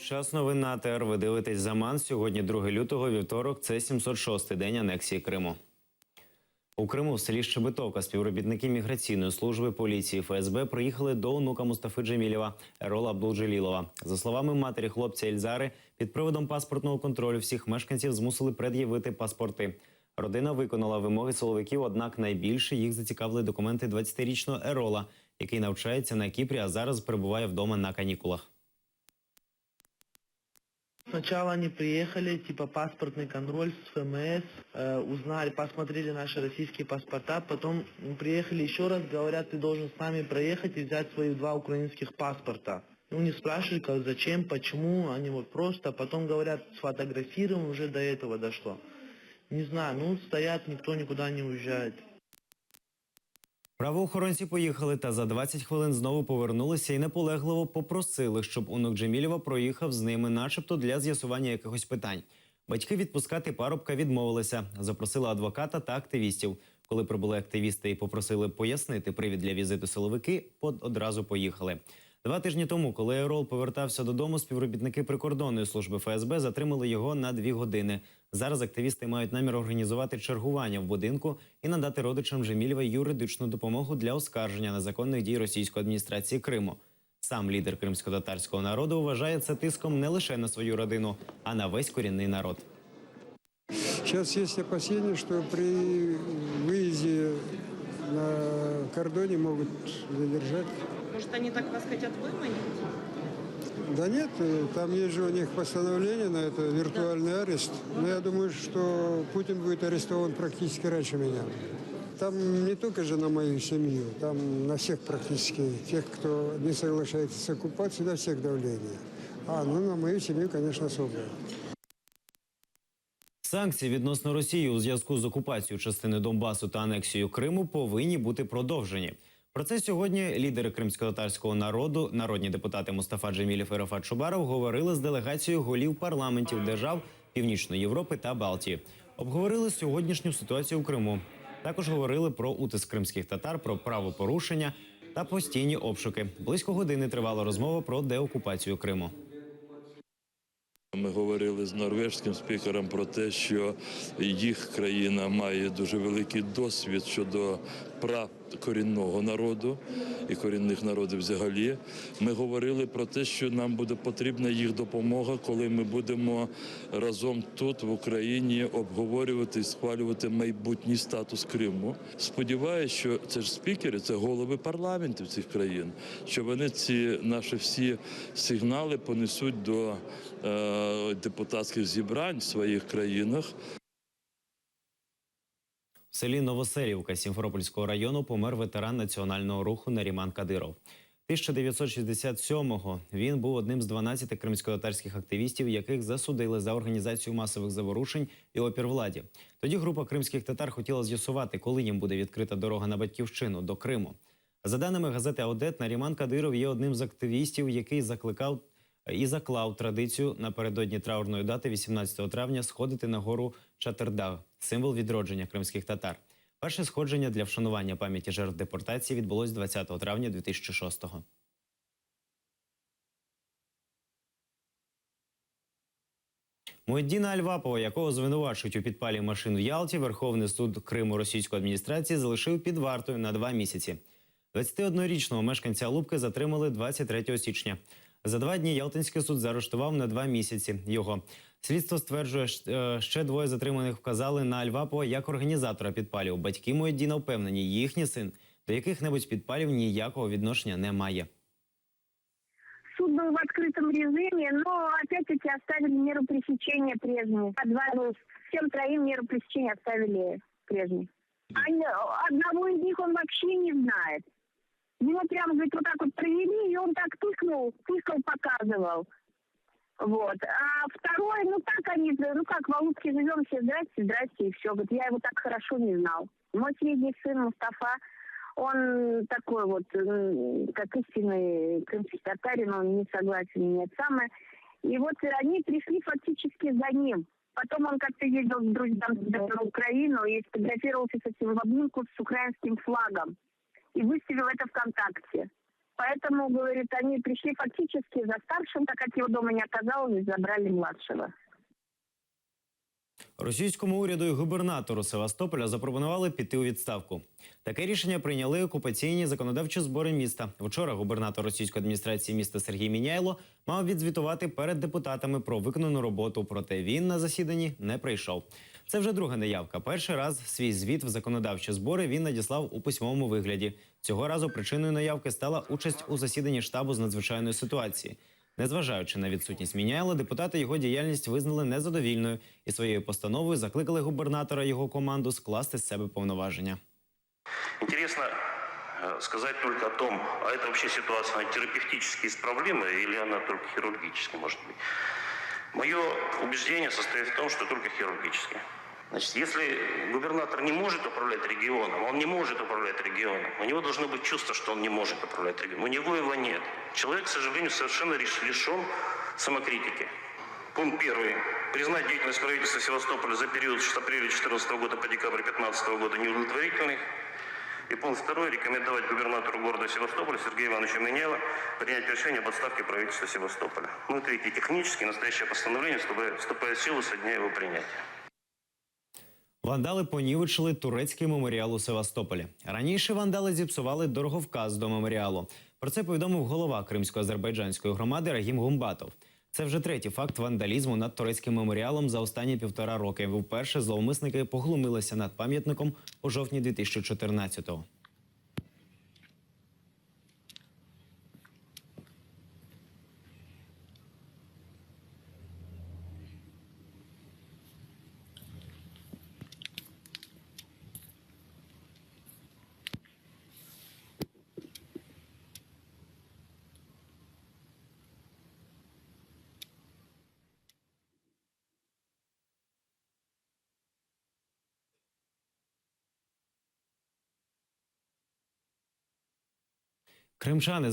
Час новин на АТР. Ви дивитесь «Заман». Сьогодні 2 лютого, вівторок. Це 706-й день анексії Криму. У Криму в селі Щебетовка співробітники міграційної служби, поліції, ФСБ приїхали до онука Мустафи Джемілєва Ерола Абдулджелілова. За словами матері хлопця Ільзари, під приводом паспортного контролю всіх мешканців змусили пред'явити паспорти. Родина виконала вимоги силовиків, однак найбільше їх зацікавили документи 20-річного Ерола, який навчається на Кіпрі, а зараз перебуває вдома на канікулах. Сначала они приехали, типа паспортный контроль с ФМС, узнали, посмотрели наши российские паспорта, потом приехали еще раз, говорят, ты должен с нами проехать и взять свои 2 украинских паспорта. Ну, не спрашивали, как, зачем, почему, они вот просто, потом говорят, сфотографируем, уже до этого дошло. Не знаю, ну, стоят, никто никуда не уезжает. Правоохоронці поїхали та за 20 хвилин знову повернулися і наполегливо попросили, щоб онук Джемілєва проїхав з ними, начебто для з'ясування якихось питань. Батьки відпускати парубка відмовилися, запросили адвоката та активістів. Коли прибули активісти і попросили пояснити привід для візиту силовики, одразу поїхали. 2 тижні тому, коли Ерол повертався додому, співробітники прикордонної служби ФСБ затримали його на 2 години. Зараз активісти мають намір організувати чергування в будинку і надати родичам Джемілєва юридичну допомогу для оскарження незаконних дій російської адміністрації Криму. Сам лідер кримськотатарського народу вважає це тиском не лише на свою родину, а на весь корінний народ. Сейчас есть опасения, что при выезде на кордоне могут задержать. Может, они так вас хотят выманить? Да нет, там есть же у них постановление на это, виртуальный арест. Но я думаю, что Путин будет арестован практически раньше меня. Там не только же на мою семью, там на всех практически, тех, кто не соглашается с оккупацией, на всех давление. Ну на мою семью, конечно, особое. Санкції відносно Росії у зв'язку з окупацією частини Донбасу та анексією Криму повинні бути продовжені. Про це сьогодні лідери кримськотатарського народу, народні депутати Мустафа Джемілєв і Рафат Чубаров говорили з делегацією голів парламентів держав Північної Європи та Балтії. Обговорили сьогоднішню ситуацію у Криму. Також говорили про утиск кримських татар, про правопорушення та постійні обшуки. Близько години тривала розмова про деокупацію Криму. Ми говорили з норвезьким спікером про те, що їх країна має дуже великий досвід щодо прав корінного народу і корінних народів взагалі. Ми говорили про те, що нам буде потрібна їх допомога, коли ми будемо разом тут, в Україні, обговорювати і схвалювати майбутній статус Криму. Сподіваюся, що це ж спікери, це голови парламентів цих країн, що вони ці наші всі сигнали понесуть до депутатських зібрань в своїх країнах. В селі Новоселівка Сімферопольського району помер ветеран національного руху Наріман Кадиров. 1967-го він був одним з 12 кримськотатарських активістів, яких засудили за організацію масових заворушень і опір владі. Тоді група кримських татар хотіла з'ясувати, коли їм буде відкрита дорога на батьківщину, до Криму. За даними газети «Аудет», Наріман Кадиров є одним з активістів, який закликав і заклав традицію напередодні траурної дати 18 травня сходити на гору Чатирдаг, символ відродження кримських татар. Перше сходження для вшанування пам'яті жертв депортації відбулось 20 травня 2006-го. Муеддіна Альвапова, якого звинувачують у підпалі машин в Ялті, Верховний суд Криму російської адміністрації залишив під вартою на 2 місяці. 21-річного мешканця Алупки затримали 23 січня. За 2 дні Ялтинський суд заарештував на 2 місяці його. Слідство стверджує, ще 2 затриманих вказали на Альвапова як організатора підпалів. Батьки Муеддіна впевнені, їхній син до яких-небудь підпалів ніякого відношення не має. Суд был в открытом режиме, но опять-таки оставили меру пресечения прежнюю. Всем 3 меру пресечения оставили прежнюю. Одного из них он вообще не знает. Его прямо, говорит, вот так вот провели, и он так тыкал, показывал. Вот. А второй, так они, как в Алупке живем, все здрасте, и все. Говорит, я его так хорошо не знал. Мой средний сын Мустафа, он такой вот, как истинный крымский татарин, он не согласен, нет, самое. И вот они пришли фактически за ним. Потом он как-то ездил с друзьями на Украину и сфотографировался с этим в обнимку с украинским флагом. И выставил это ВКонтакте. Поэтому, говорит, они пришли фактически за старшим, так как его дома не оказалось, забрали младшего. Російському уряду і губернатору Севастополя запропонували піти у відставку. Таке рішення прийняли окупаційні законодавчі збори міста. Вчора губернатор російської адміністрації міста Сергій Міняйло мав відзвітувати перед депутатами про виконану роботу, проте він на засіданні не прийшов. Це вже друга неявка. Перший раз свій звіт в законодавчі збори він надіслав у письмовому вигляді. Цього разу причиною неявки стала участь у засіданні штабу з надзвичайної ситуації. Незважаючи на відсутність Міняйла, депутати його діяльність визнали незадовільною і своєю постановою закликали губернатора і його команду скласти з себе повноваження. Интересно сказать только о том, а это вообще ситуация она терапевтически исправлима или она только хирургически может быть. Мое убеждение состоит в том, что только хирургически. Значит, если губернатор не может управлять регионом, он не может управлять регионом. У него должно быть чувство, что он не может управлять регионом. У него его нет. Человек, к сожалению, совершенно лишен самокритики. Пункт первый. Признать деятельность правительства Севастополя за период с апреля 2014 года по декабрь 2015 года неудовлетворительной. И пункт второй. Рекомендовать губернатору города Севастополя Сергею Ивановичу Миняйло принять решение об отставке правительства Севастополя. Ну и третий. Технически настоящее постановление вступает в силу со дня его принятия. Вандали понівечили турецький меморіал у Севастополі. Раніше вандали зіпсували дороговказ до меморіалу. Про це повідомив голова кримсько-азербайджанської громади Рагім Гумбатов. Це вже третій факт вандалізму над турецьким меморіалом за останні 1,5 роки. Вперше зловмисники поглумилися над пам'ятником у жовтні 2014-го. Кримчани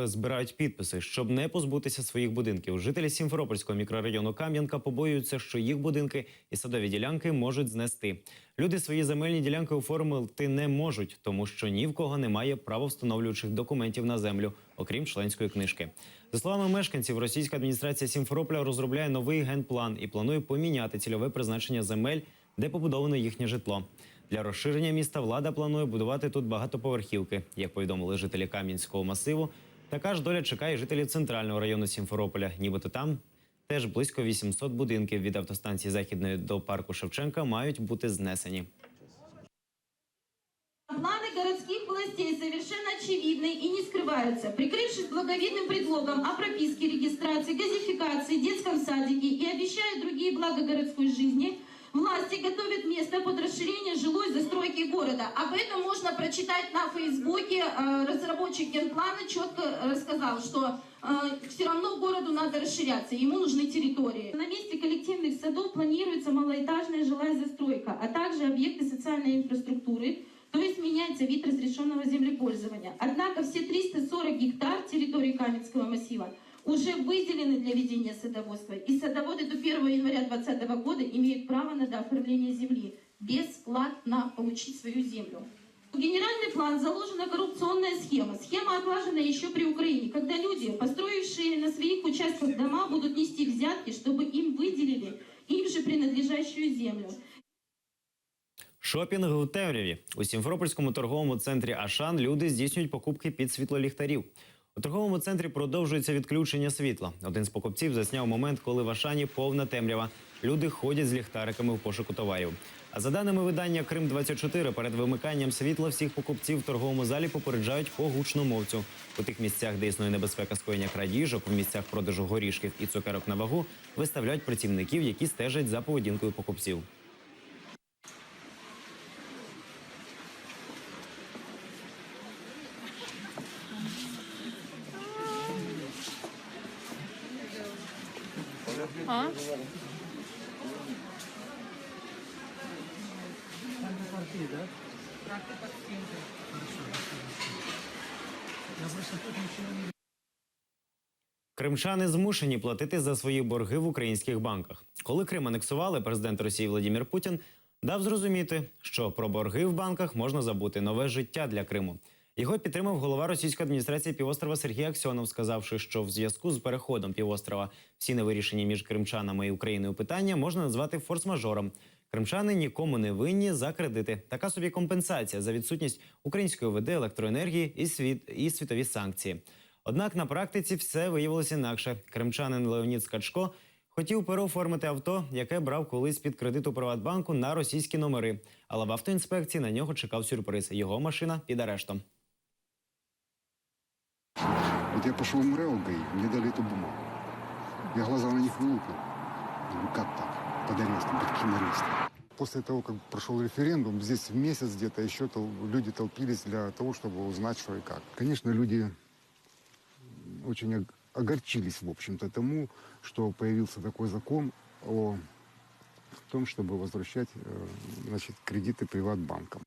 збирають підписи, щоб не позбутися своїх будинків. Жителі Сімферопольського мікрорайону Кам'янка побоюються, що їх будинки і садові ділянки можуть знести. Люди свої земельні ділянки оформити не можуть, тому що ні в кого немає правовстановлюючих документів на землю, окрім членської книжки. За словами мешканців, російська адміністрація Сімферополя розробляє новий генплан і планує поміняти цільове призначення земель, де побудовано їхнє житло. Для розширення міста влада планує будувати тут багатоповерхівки. Як повідомили жителі Кам'янського масиву, така ж доля чекає жителів центрального району Сімферополя. Нібито там теж близько 800 будинків від автостанції Західної до парку Шевченка мають бути знесені. Планы городских властей совершенно очевидны и не скрываются. Прикрывшись благовидным предлогом о прописке, регистрации, газификации, детском садике и обещая другие блага городской жизни, власти готовят место под расширение жилой застройки города. Об этом можно прочитать на Фейсбуке. Разработчик генплана четко рассказал, что все равно городу надо расширяться, ему нужны территории. На месте коллективных садов планируется малоэтажная жилая застройка, а также объекты социальной инфраструктуры, то есть меняется вид разрешенного землепользования. Однако все 340 гектар территории Каменского массива уже выделены для ведения садоводства. И садоводы до 1 января 2020 года имеют право на дооформление земли, бесплатно получить свою землю. В генеральный план заложена коррупционная схема. Схема отлажена еще при Украине, когда люди, построившие на своих участках дома, будут нести взятки, чтобы им выделили им же принадлежащую землю. Шопінг у темряві. У Сімферопольському торговому центрі «Ашан» люди здійснюють покупки під світло ліхтарів. У торговому центрі продовжується відключення світла. Один з покупців засняв момент, коли в Ашані повна темрява. Люди ходять з ліхтариками в пошуку товарів. А за даними видання «Крим-24», перед вимиканням світла всіх покупців в торговому залі попереджають по гучномовцю. У тих місцях, де існує небезпека скоєння крадіжок, в місцях продажу горішків і цукерок на вагу, виставляють працівників, які стежать за поведінкою покупців. Кримчани змушені платити за свої борги в українських банках. Коли Крим анексували, президент Росії Владимир Путін дав зрозуміти, що про борги в банках можна забути. Нове життя для Криму. Його підтримав голова російської адміністрації півострова Сергій Аксьонов, сказавши, що в зв'язку з переходом півострова всі невирішені між кримчанами і Україною питання можна назвати форс-мажором. Кримчани нікому не винні за кредити. Така собі компенсація за відсутність української води, електроенергії і світові санкції. Однак на практиці все виявилося інакше. Кримчанин Леонід Скачко хотів переоформити авто, яке брав колись під кредит у Приватбанку, на російські номери. Але в автоінспекції на нього чекав сюрприз. Його машина під арештом. Вот я пошел в МРЭО ГАИ, мне дали эту бумагу. Я глаза на них вылупил. Говорю, как так? Под арестом, под каким арестом? После того, как прошел референдум, здесь в месяц где-то еще люди толпились для того, чтобы узнать, что и как. Конечно, люди очень огорчились, в общем-то, тому, что появился такой закон о том, чтобы возвращать, значит, кредиты приватбанкам.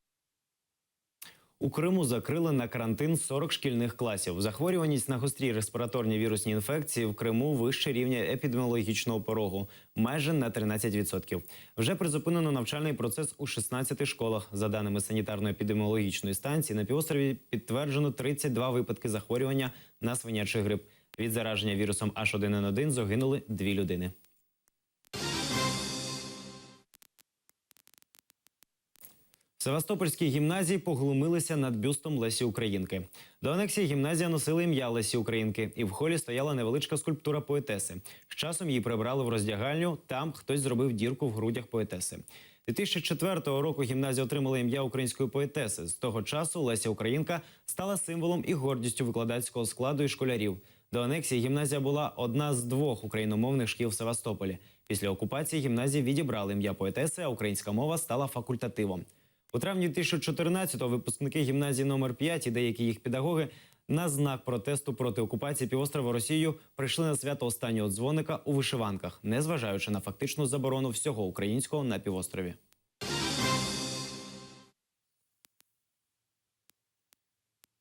У Криму закрили на карантин 40 шкільних класів. Захворюваність на гострі респіраторні вірусні інфекції в Криму вище рівня епідеміологічного порогу – майже на 13%. Вже призупинено навчальний процес у 16 школах. За даними санітарно-епідеміологічної станції, на півострові підтверджено 32 випадки захворювання на свинячий грип. Від зараження вірусом H1N1 загинули 2 людини. В Севастопольській гімназії поглумилися над бюстом Лесі Українки. До анексії гімназія носила ім'я Лесі Українки, і в холі стояла невеличка скульптура поетеси. З часом її прибрали в роздягальню, там хтось зробив дірку в грудях поетеси. 2004 року гімназія отримала ім'я української поетеси. З того часу Леся Українка стала символом і гордістю викладацького складу і школярів. До анексії гімназія була одна з 2 україномовних шкіл в Севастополі. Після окупації гімназії відібрали ім'я поетеси, а українська мова стала факультативом. У травні 2014-го випускники гімназії номер 5 і деякі їх педагоги на знак протесту проти окупації півострова Росією прийшли на свято останнього дзвоника у вишиванках, незважаючи на фактичну заборону всього українського на півострові.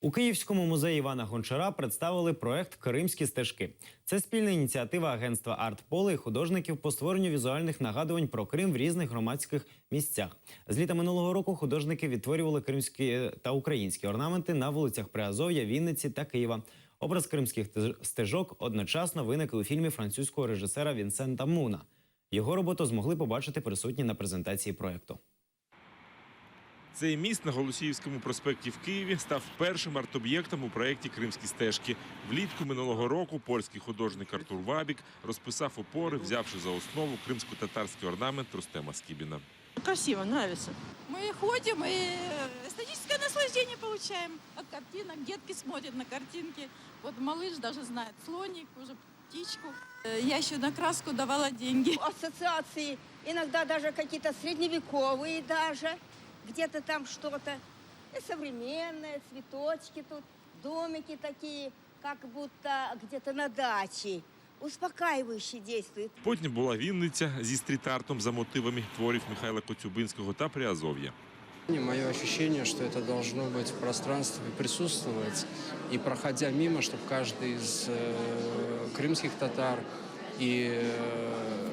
У Київському музеї Івана Гончара представили проект «Кримські стежки». Це спільна ініціатива агентства «Артполе» і художників по створенню візуальних нагадувань про Крим в різних громадських місцях. З літа минулого року художники відтворювали кримські та українські орнаменти на вулицях Приазов'я, Вінниці та Києва. Образ кримських стежок одночасно виник у фільмі французького режисера Вінсента Муна. Його роботу змогли побачити присутні на презентації проекту. Цей міст на Голосіївському проспекті в Києві став першим арт-об'єктом у проєкті «Кримські стежки». Влітку минулого року польський художник Артур Вабік розписав опори, взявши за основу кримсько-татарський орнамент Рустема Скибіна. Красиво, нравится. Мы ходим и эстетическое наслаждение получаем от картинок. Детки смотрят на картинки. Вот малыш даже знает слоник, уже птичку. Я еще на краску давала деньги. Ассоциации, иногда даже какие-то средневековые даже. Где-то там что-то и современное, цветочки тут, домики такие, как будто где-то на даче. Успокаивающе действует. Потім була Вінниця зі стріт-артом за мотивами творів Михайла Коцюбинського та Приазов'я. Мое ощущение, что это должно быть в пространстве присутствовать. И проходя мимо, чтобы каждый из крымских татар и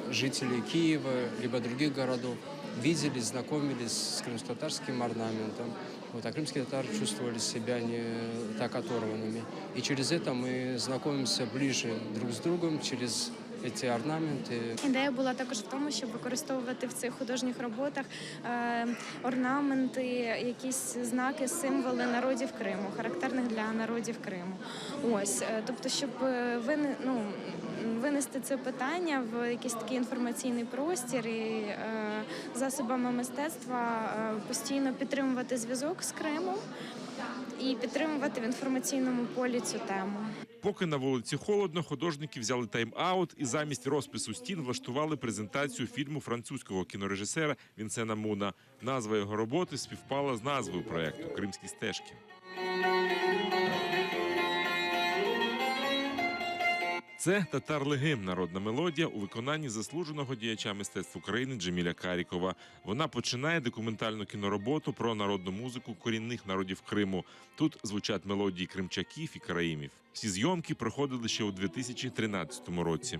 жителей Киева, либо других городов видели, знакомились с крымско-татарским орнаментом. Вот, а крымские татары чувствовали себя не так оторванными. И через это мы знакомимся ближе друг с другом, через ці орнаменти. Ідея була також в тому, щоб використовувати в цих художніх роботах орнаменти, якісь знаки, символи народів Криму, характерних для народів Криму. Ось, тобто, щоб винести це питання в якийсь такий інформаційний простір і засобами мистецтва постійно підтримувати зв'язок з Кримом і підтримувати в інформаційному полі цю тему. Поки на вулиці холодно, художники взяли тайм-аут і замість розпису стін влаштували презентацію фільму французького кінорежисера Вінсена Муна. Назва його роботи співпала з назвою проєкту «Кримські стежки». Це «Татар-легим» – народна мелодія у виконанні заслуженого діяча мистецтв України Джеміля Карікова. Вона починає документальну кінороботу про народну музику корінних народів Криму. Тут звучать мелодії кримчаків і караїмів. Всі зйомки проходили ще у 2013 році.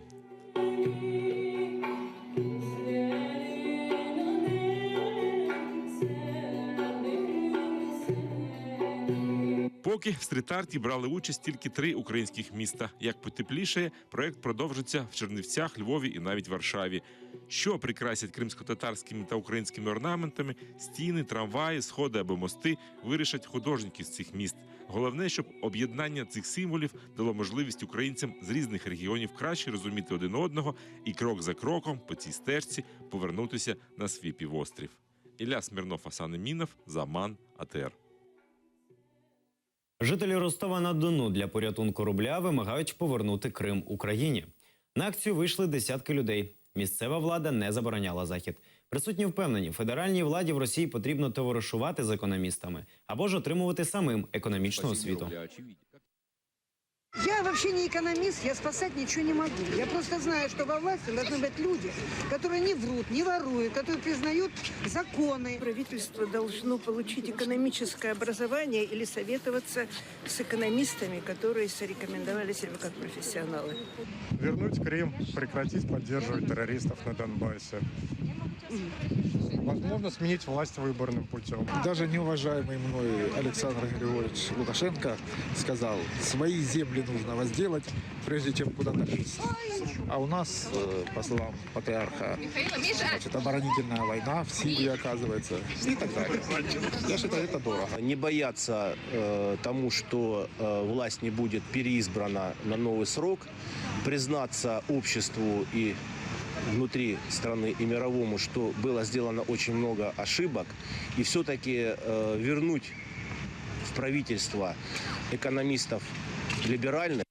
Поки в стріт-арті брали участь тільки 3 українських міста. Як потеплішає, проект продовжиться в Чернівцях, Львові і навіть Варшаві. Що прикрасять кримсько-татарськими та українськими орнаментами, стіни, трамваї, сходи або мости вирішать художники з цих міст. Головне, щоб об'єднання цих символів дало можливість українцям з різних регіонів краще розуміти один одного і крок за кроком по цій стежці повернутися на свій півострів. Ілля Смірнов, Асан Емінов, Заман, АТР. Жителі Ростова-на-Дону для порятунку рубля вимагають повернути Крим Україні. На акцію вийшли десятки людей. Місцева влада не забороняла захід. Присутні впевнені, федеральній владі в Росії потрібно товаришувати з економістами або ж отримувати самим економічну освіту. Я вообще не экономист, я спасать ничего не могу. Я просто знаю, что во власти должны быть люди, которые не врут, не воруют, которые признают законы. Правительство должно получить экономическое образование или советоваться с экономистами, которые зарекомендовали себя как профессионалы. Вернуть Крым, прекратить поддерживать террористов на Донбассе. Возможно, сменить власть выборным путем. Даже неуважаемый мной Александр Григорьевич Лукашенко сказал, свои земли нужно возделать, прежде чем куда-то лезть. А у нас, по словам патриарха, значит, оборонительная война в Сирии, оказывается, и так далее. Я считаю, это дорого. Не бояться тому, что власть не будет переизбрана на новый срок, признаться обществу и внутри страны и мировому, что было сделано очень много ошибок, и все-таки вернуть в правительство экономистов либеральных.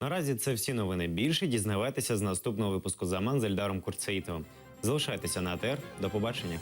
Наразі це всі новини. Більше дізнавайтеся з наступного випуску «Заман» з Ельдаром Курцеїтовим. Залишайтеся на АТР. До побачення.